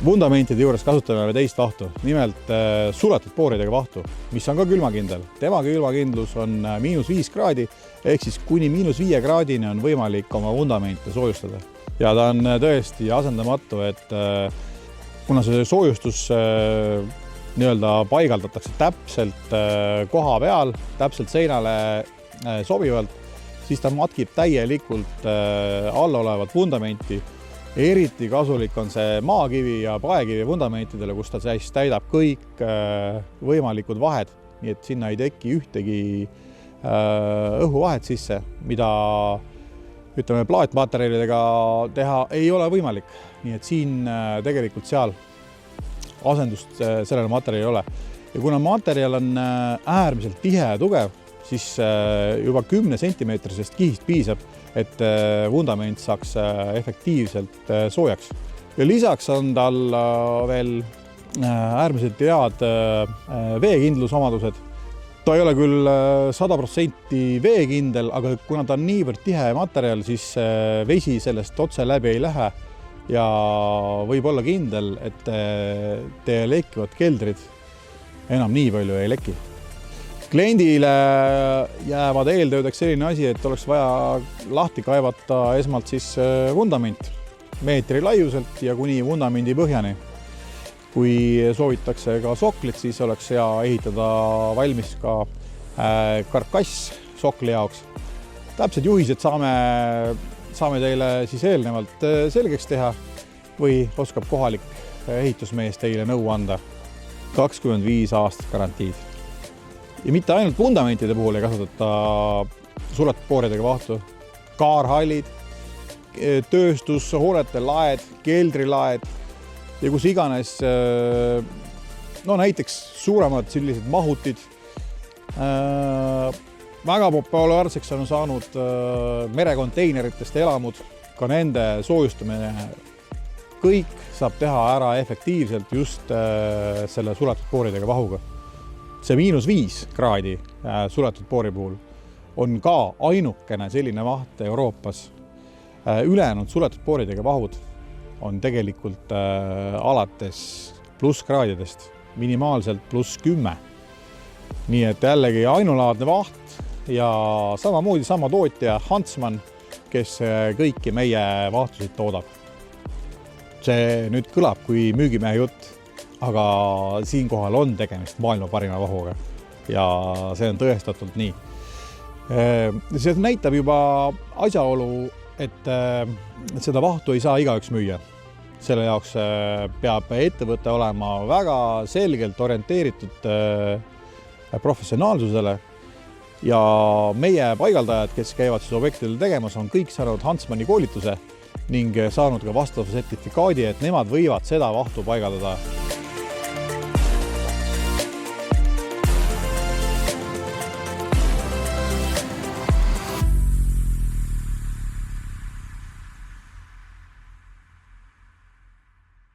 Vundamentide juures kasutame teist vahtu, nimelt suletud booridega vahtu, mis on ka külmakindel. Tema külmakindlus on -5 kraadi, ehk siis kuni -5 kraadini on võimalik oma vundamente soojustada. Ja ta on tõesti asendamatu, et kuna see soojustus paigaldatakse täpselt koha peal, täpselt seinale sobivalt, siis ta matkib täielikult alla olevat vundamenti. Eriti kasulik on see maakivi ja paekivi fundamentidele, kus ta täidab kõik võimalikud vahed, nii et sinna ei teki ühtegi õhuvahet sisse, mida plaatmaterjalidega teha ei ole võimalik. Nii et siin tegelikult seal asendust sellele materjali ei ole. Ja kuna materjal on äärmiselt tihe ja tugev, siis juba 10 sentimeetrisest kihist piisab, et vundament saaks efektiivselt soojaks. Ja lisaks on tal veel äärmiselt head veekindlusomadused. Ta ei ole küll 100% veekindel, aga kuna ta on niivõrd tihe materjal, siis vesi sellest otse läbi ei lähe ja võib olla kindel, et teie lekkivad keldrid enam nii palju ei leki. Kliendile jäävad eeltöödeks selline asi, et oleks vaja lahti kaevata esmalt siis vundament meetri laiuselt ja kuni vundamendi põhjani. Kui soovitakse ka soklit, siis oleks hea ehitada valmis ka karkass sokli jaoks. Täpsed juhised saame teile siis eelnevalt selgeks teha või oskab kohalik ehitusmees teile nõu anda. 25 aastat garantiid. Ja mitte ainult fundamentide puhul ei kasutata suletud booridega vahtu. Kaarhallid, tööstushoonete laed, keldrilaed ja kus iganes, näiteks suuremad sellised mahutid. Väga populaarseks on saanud merekonteineritest elamud, ka nende soojustamine. Kõik saab teha ära efektiivselt just selle suletud booridega vahuga. See -5 kraadi suletud boori puhul on ka ainukene selline vaht Euroopas. Ülejäänud suletud booridega vahud on tegelikult alates plusskraadidest, minimaalselt +10. Nii et jällegi ainulaadne vaht ja samamoodi sama tootja Huntsman, kes kõiki meie vahtusid toodab. See nüüd kõlab kui müügimehe jutt, aga siinkohal on tegemist maailma parima vahuga ja see on tõestatult nii. See näitab juba asjaolu, et seda vahtu ei saa igaüks müüa. Selle jaoks peab ettevõte olema väga selgelt orienteeritud professionaalsusele ja meie paigaldajad, kes käivad siis objektidel tegemas, on kõik saanud Huntsmani koolituse ning saanud ka vastava sertifikaadi, et nemad võivad seda vahtu paigaldada